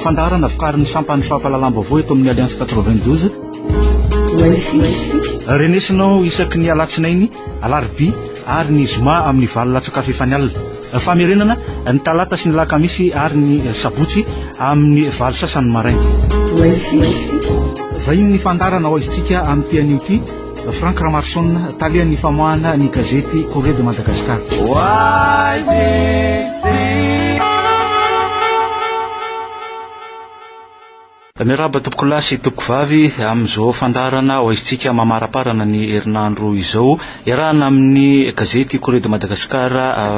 fandarana vokarin'ny sampany fampahalalam-baovao eto amin'ny Alliance 92. Renesinao isaky ny alatsinainy, alarobia ary ny zoma amin'ny valo latsakafo efa ny alina. Famerenana ny talata sy ny lakamisy ary ny sabotsy amin'ny valo sasany maraina. Vahiny ny fandarana ho izitsika amin'ny tian'io ty Frank Ramarson talian'ny famoahana ny gazety Corée de Madagascar. Miaraba tompoko lahy sy tompoko vavy amin'izao fandarana ho izitsika mamaraparana ny herinandro izao iarahana amin'ny gazety Corée de Madagascar.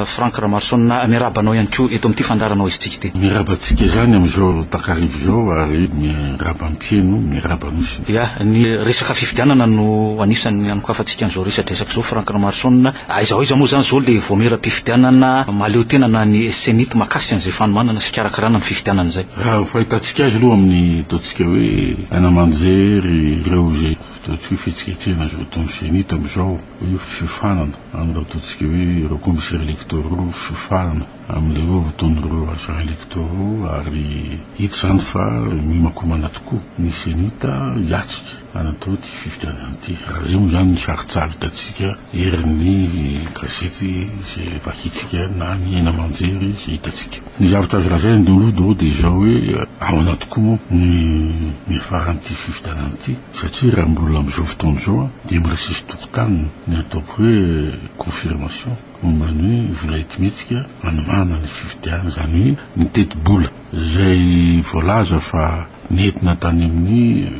Frank Ramarson miarabanao ihany koa eto amin'ity fandarana ho izitsika ty. Miarabantsika zany amin'izao takarivo zao ary miaraba ampieno miaraba nosy. Ya, ny resaka fifidianana no anisan'ny anokafantsika an'izao resadresaka zao Frank Ramarson. Aiza moa zany zao le voamera-pifidianana maleo tena na ny senity makasika an'izay fanomanana sy karakarana ny fifidianana zay. Raha fahitatsika azy aloha amin'ny totsika hoe anamanjery ireo zay totsika fihetsiketrena zao tamin'ny senity amin'izao hoe fifanana amin'ireo totsika hoe ireo commissaire électoraux fifanana amin'ilay hoe voton'ireo agents électoraux ary hita zany fa mimakomana tokoa ny senita hiatrika anatao ty fifidianana ty. Raha zay moa zany ny saritsary hitatsika erin'ny gazety zay vakitsika na ny anamanjery zay hitatsika. Ny zavatra azo lazay ny olodo dia zao hoe ao anaty koa moa ny miafaran'ity fifidianana ty satria raha mbola amin'izao fotoana zao dia mbola sisy tokotany ny ataoko hoe confirmation momba ny vola etimetsika manamana ny fifidiana zany hoe ny teti-bola zay voalaza fa nentina tany amin'ny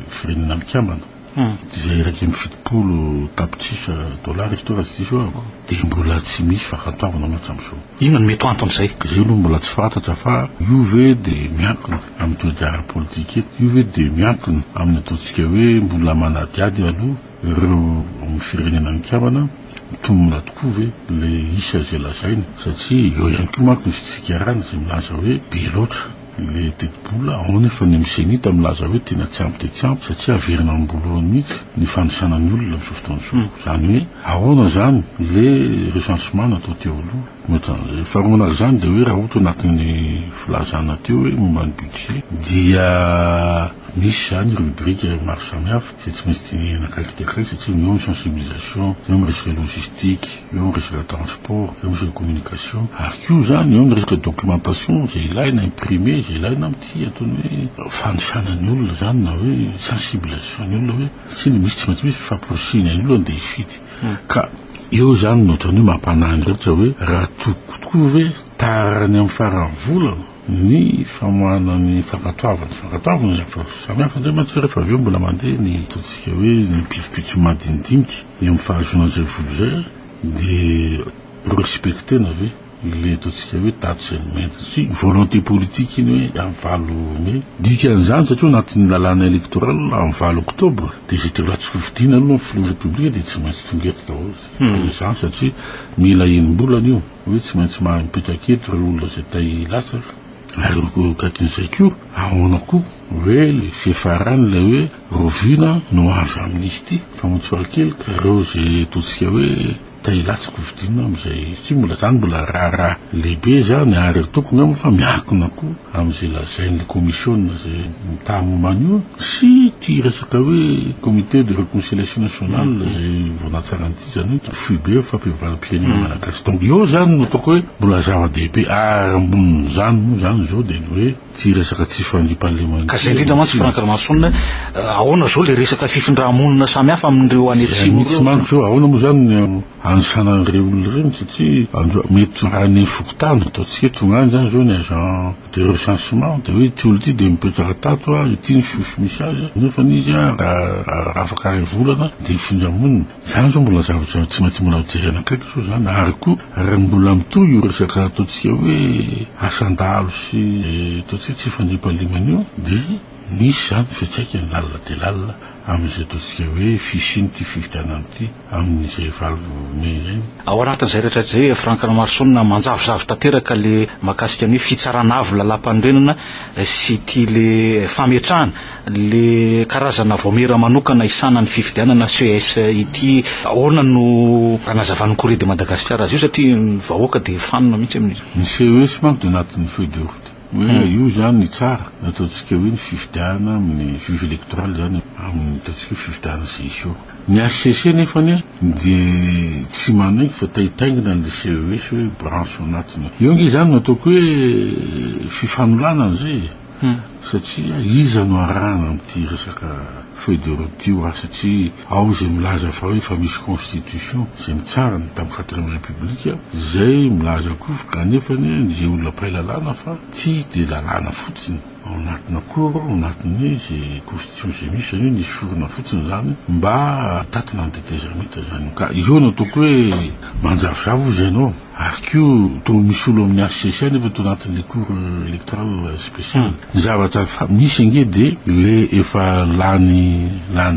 firenena mikambana zay raiky amin'ny fitopolo tapitrisa dollara izy to raha tsy diso ako dia mbola tsy misy fakantoavana matram'izao. Inona no mety anto amin'izay? Zay aloha mbola tsy fantatra fa io ve dia miankina amin'ny toetra politika eto, io ve dia miankina amin'ny ataontsika hoe mbola manadiady aloha ireo amin'ny firenena mikambana mitomona tokoa ve le isa zay lazaina satria eo ihany koa manko ny fitsikirana zay milaza hoe be loatra le teti-bola ao nefa ny misenita milaza hoe tena tsy ampy dia tsy ampy satria averina ambolohany mihitsy ny fanosana ny olona amin'izao fotoana izao. Zany hoe ahoana zany le recensement natao teo aloha. Faharoana zany dia hoe raha ohatra anatin'ny filazana teo hoe momba ny budget dia misy zany rubrique maro samihafa zay tsy maintsy tinena akaiky dia akaiky satria eo ny sensibilisation, eo ny resaka logistique, eo ny resaka transport, eo ny resaka communication ary koa zany eo ny resaka documentation zay ilaina imprimé zay ilaina amin'ity ataony hoe fanosana ny olona zany na hoe sensibilisation ny olona hoe tsy misy tsy maintsy misy fifampirosina ny olona dia hifidy ka eo zany nohatran'io mampanany rehetra hoe raha tokotokoa ve tarany amin'ny farany volana ny famoahana ny fankatoavana samihafa ndray mantsy rehefa aveo mbola mandeha ny totsika hoe ny pitsopitso madinidinika eo amin'ny fahazonan'izay volo zay dia respectena ve le totsika hoe daty zay nomena sy volonté politique iny hoe amin'ny valo mai dikan'izany satria anatin'ny lalàna électoral amin'ny valo octobre dia zay telatsika fidiana aloha ny filoha république dia tsy maintsy tongeto daholo izany satria mila enim-bolana io hoe tsy maintsy mipetraka eto ireo olona zay tay latsaka ary kaikin'izay koa ahoana koa hoe le fiafarany ilay hoe rovina no azo amin'izy ity fa motsora kely ka ireo zay totsika hoe tay latsaka vidina amin'izay tsy mbola zany mbola raha lehibe zany ary tokony amo fa miankina koa amin'izay lazain'le commissionna zay mitamomany io sy ty resaka hoe comité de réconciliation nationale zay vonatsaranyity zany hoe FUB fampivalam-pirenena malagasy. Donc eo zany no ataoko hoe mbola zava-dehibe ary amboniny zany moa zany zao dia ny hoe tsy resaka tsy fandriam-pahalemana. Ka zay indrindra mantsy Frank Ramarson ahoana zao le resaka fifindra-monina samihafa amin'ireo any atsimo misy manko zao ahoana moa zany anosanan'ireo olona reny satria mety any fokotany ataontsika tongany zany zao ny agent de recensement dia hoe ty olo ty dia mipetraka tato ity ny sosy misy azy nefa n'izy raha afaka ary volana dia findra-monina zany zao mbola zavatra tsy maintsy mbola jerena akaiky zao zany ary koa raha mbola mitoy io resaka ataontsika hoe asandalo sy ataontsika tsy fandriam-pahalemana io dia misy zany fiatraikany lalina dia lalina amin'izay ataontsika hoe fisiny ty fividianana ty amin'izay valome zay. Ao anatin'izay rehetra zay Franck Ramarsson manjavozavo tanteraka le mahakasika ny fitsarana lalam-panorenana sy ty le fametrahana le karazana voamera manokana isana ny fividianana CES ity. Ahoana no anazavany Corée de Madagascar azy io satria ny vahoaka de fanina mihitsy amin'izy. Ny CES manko de anatin'ny feuille de route. Io zany tsara ataontsika hoe ny fividiana amin'ny juge électoral zany amin'ny ataontsika fividiana CES. Ny HCC nefany de tsy manaiky fa tahitaingina le CES hoe branche anatiny. Io nge zany ataoko hoe fifanolana zay satria iza no arahana amin'ity resaka feuille de route io satria ao zay milaza fa hoe fa misy constitution zay mitsara ny tamin'ny 4e république zay milaza koa kanefany zay olona pailalana fa ty de lalàna fotsiny ao anatina cour ao anatiny zay constitution zay misy zany ny sorona fotsiny zany mba tatina ny tetezameta zany ka izo no ataoko hoe manjavozavo zay anao ary ko tonga misy olo amin'ny HCC nefa to anatin'le cour électoral spécial zavatra misy nge de le efa lany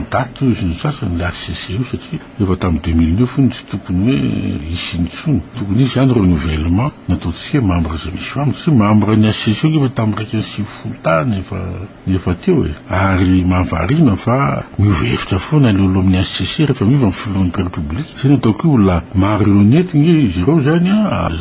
daty izy ny sasany le HCC io satria efa tamin'ny 2009 ny tsy tokony hoe isintsony tokony izy zany renouvellement nataontsika hoe membre zay misy aminy sy membre ny HCC io efa tamin'ny raiky ny 10 tany efa teo ary mahavarina fa miova hevitra foana le olo amin'ny HCC rehefa miova amin'ny filohan'ny république zay nataoko olona marionnette nge izy ireo zany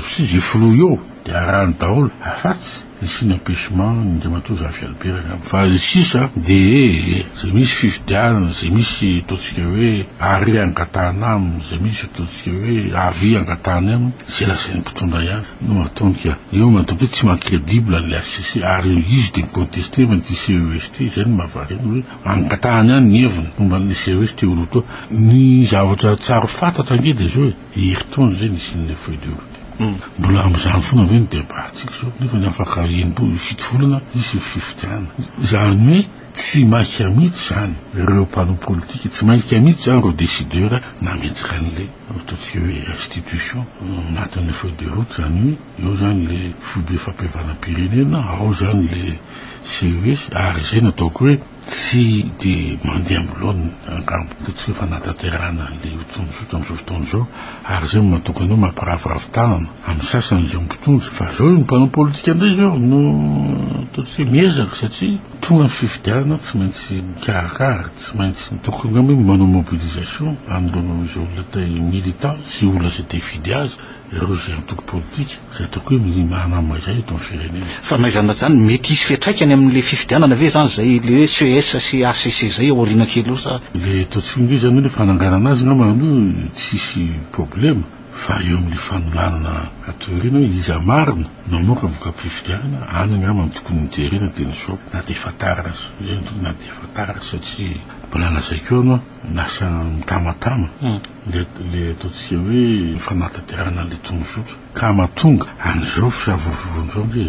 sy zay flou io de arahany daholo afatsy ici n'empêchement de matoza Albert fa sisa de zay misy fividiana zay misy ataontsika hoe ary angatahana zay misy ataontsika hoe avy angatahana am zay lasain'ny mpitondra ihany no ataontsika eo matope tsy mancrédible le HCC ary izy de contesté van'ity CEST zay ny mahavarina hoe angatahana ihany ny heviny momba ny CEST olo toa ny zavatra tsara fantatra nge de zao hiritoana zay nisy ny feuille de route mbola am'izany foana ve ny débatsika zao nefa ny afaka fito volana isy fividiana zany hoe tsy mainka mihitsy zany ireo panneau politique tsy mainka mihitsy zany reo décideur nametraka an'le ataontsika hoe institution anatin'le feuille de route zany hoe eo zany le foibe fampihavanam-pirenena ao zany le CES ary zay nataoko hoe tsy de mandeha ambilony angambo ataontsika hoe fanatanterahana le tonjotra am'izao fotoana zao ary zay matokana hoe mampiravoravo tanana amin'ny sasany zao mpitondra fa zao ny mpanao politika indray zao no ataontsika hoe miezaka satria tonga ny fividiana tsy maintsy mikarakara tsy maintsy tokony hoe manao mobilisation an'ireo zao olona tay militant sy olona zay te fidy azy ireo zay antoko politika zay ataoko hoe manama izay eto amin'ny firenena fa maizana zany mety isy fiatraikany amin'le fividianana ve zany zay le CES sy HCC zay aoriana kely io sa le ataontsika hoe zany hoe fananganana azy ngamano tsisy problème fa eo amin'le fanolanana atoriana hoe iza marina no moka voka-pividiana any ngama tokony mijerena teny sao na de fatara zay na de fatara satria mbola lazaiko anao nasa mitamatama le ataontsika hoe fanatanterahana le tonjotra ka mahatonga an'izao fisavovovon'izao nge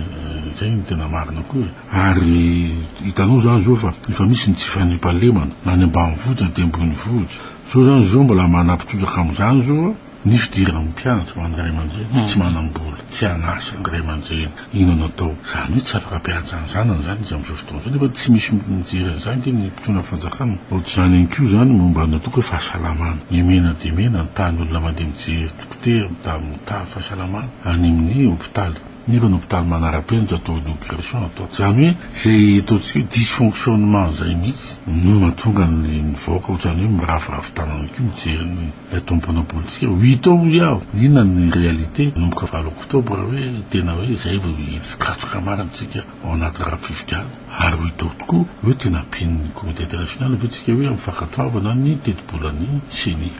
zay ny tena marina koa ary hitanao zany zao fa efa misy ny tsy fanimpalemana na ny ambanivohitra de ambony vohitra zao zany zao mbola manampitondraka am'izany zao ny fidirana amin'ny mpianatra mandray aman-dreny tsy manam-bola tsy anasa ny ray aman-dreny ino natao zany hoe tsy afaka mpianatra ny zanany zany izy am'izao fotoana zany nefa tsy misy mijery zany ke ny mpitona fanjakana ohatry zany ihany koa zany momba ny ataoko hoe fahasalamana ny mena de mena ny tany olona mandeha mijery dokotera mitaha fahasalamana any amin'ny hôpitaly nefa ny hôpitaly manara-penitra atao inauguration atao zany hoe zay ataontsika hoe dysfonctionnement zay mihitsy no mahatonga ny mivaoka ohatrany hoe miravoravo tanana ko mijery ny le tomponao politika 8 ans iaho inona ny réalité nomboka 20 octobre hoe tena hoe zay vao izy-katoka marantsika ao anaty raha-pividiana ary 8 ans tokoa hoe tena pin'ny comité international vetsika hoe amin'ny fankatoavana ny teti-bolany CENI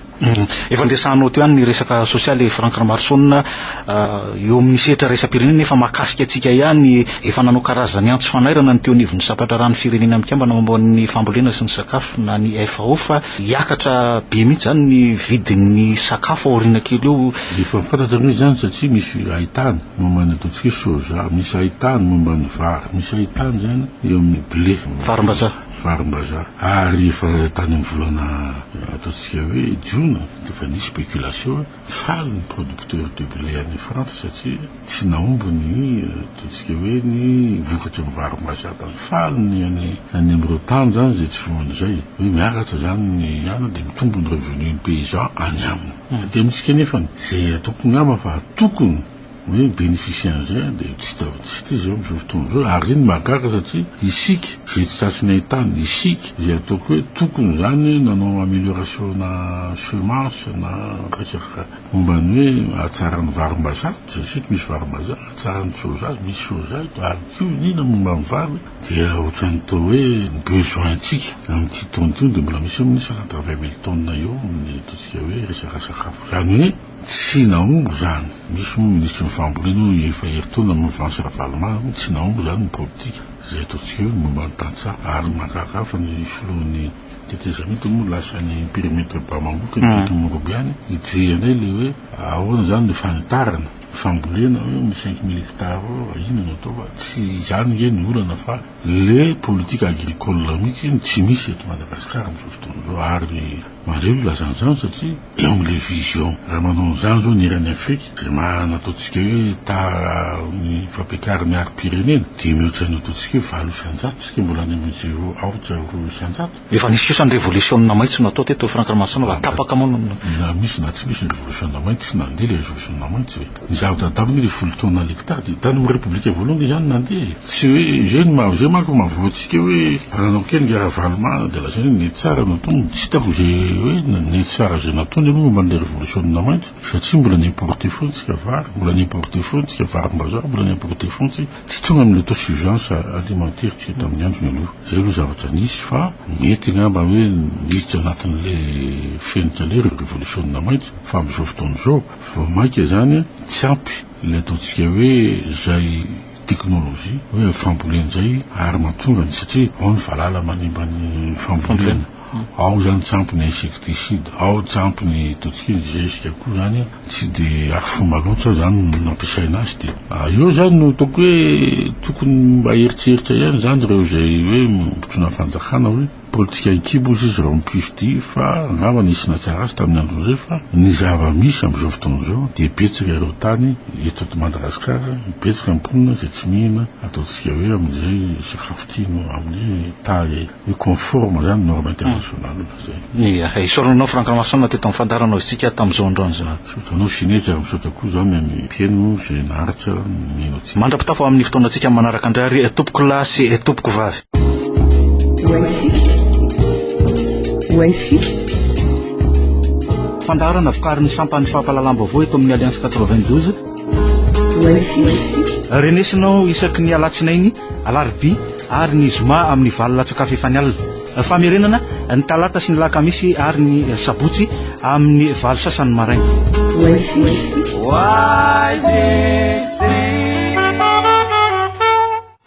efa ndresanao teo any ny resaka sosialy Franck Ramarsson eo amin'ny sehatra resa-pirenena efa mahakasika atsika ihany efa nanao karazany antso fanairana ny teo anivon'ny sapatra rano firenena mikambana momba ny fambolena sy ny sakafo na ny FAO fa hiakatra be mihitsy zany ny vidin'ny sakafo aoriana kely eo efa fantatra hoe zany satria misy ahitany momba ny ataontsika soja misy ahitany momba ny vary misy ahitany zany eo amin'ny blé varim-bazaha varim-bazaha ary efa tany amin'ny volana ataontsika hoe jona defa nisy spéculation faly ny producteur de blé any France satria tsy naomby ny ataontsika hoe ny vokatra ny varim-bazaha tany faly ny any amin'ireo tany zany zay tsy voany zay hoe miakatra zany ny ana de mitombo ny revenu ny paysan any aminy de misika nefany zay ataoko miama fa tokony hoe bénéficiaire zay de tsy zay am'izao fotoana zao ary zay ny mahagaga satria isika zay tsy tratrinay tany isika zay ataoko hoe tokony zany nanao amélioration na semence na resaka mombany hoe atsarany varim-bazaha satria misy varim-bazaha atsarany soja misy soja ary kio nina momba ny vary dia ohatrany tao hoe ny besoin-tsika amin'ity taona ty de mbola misy amin'ny 180,000 tonnes eo amin'ny ataontsika hoe resaka sakafo zany hoe tsy naombo zany misy ministre ny fambolena efa heritaona amin'ny fahasalamana tsy naombo zany ny politika zay ataontsika hoe momba ny tantsaha ary mahakakafa ny filohan'ny tetezamity moa lasa ny périmètre bamamboka ny morobiany ijeanay le hoe ahoana zany le fanitarana fambolena hoe amin'ny 5,000 hectares ino no atao fa tsy zany nge ny olana fa le politique agricole mihitsy tsy misy eto Madagasikara amin'izao fotoana zao ary mareo lazany zany satria eo amin'le vision raha manao zany zao ny irany Afrique zay manataontsika hoe ta ny fampiakarany ary-pirenena de mihoatra ny ataontsika hoe valo isan-jato sika mbola any amin'ny 0 aotra 2 isan-jato efa nisy kosa ny révolution maitso natao teto Franck Ramassana va tapaka moa na misy na tsy misy ny révolution maitso tsy nandeha le révolution maitso ny zavatra tadaviny le folo taona l'hectare de tany amin'ny république voalohany zany nandeha tsy hoe zay manko mavoatsika hoe ananao kely ny ara-valoma de la zany ny tsara natao tsy hitako zay hoe ny tsara zay nataony aloha momba le révolution maitso satria mbola n'importe fontsika vary mbola n'importe fontsika varim-bazaha mbola n'importe fontsika tsy tonga amin'ny autosuffisance alimentaire tsika tamin'ny androny aloha zay aloha zavatra nisy fa mety ngamba hoe nisy anatin'le fenitra le révolution maitso fa amin'izao fotoana zao vao mainka zany tsy ampy le ataontsika hoe zay teknolojia hoe fambolena zay ary matongany satria ao ny valala manimba ny fambolena ao zany tsampy ny insecticide ao tsampy ny ataontsika zesika koa zany tsy de arifomba loatra zany nampiasaina azy de eo zany no ataoko hoe tokony mba eritseritra ihany zany reo zay hoe mitrona fanjakana hoe politika inkibo izy raha mipisity fa angamba nisy natsara azy tamin'ny andro zay fa ny zava-misy amin'izao fotoana zao de betsaka ireo tany eto Madagasikara betsaka mponina zay tsy mihina ataontsika hoe amin'izay sakafo tino amin'ny taille hoe conforme zany norme internationale zay isoranao Franck Ramassana teto amin'ny fandaranao isika tamin'izao androany zao sotanao sinezy ary misaotra koa zao amin'ny mpieno zay naharitra mino tsika mandrapitafo amin'ny fotoanantsika manaraka andrary tompoko lahy sy tompoko vavy fandarana vokariny sampany fampalalam-baovao eto amin'ny Alliance 92 renesinao isaky ny alatsinainy alarobia ary ny zoma amin'ny valo latsakafo efa ny alina famerenana ny talata sy ny lakamisy ary ny sabotsy amin'ny valo sasany maraina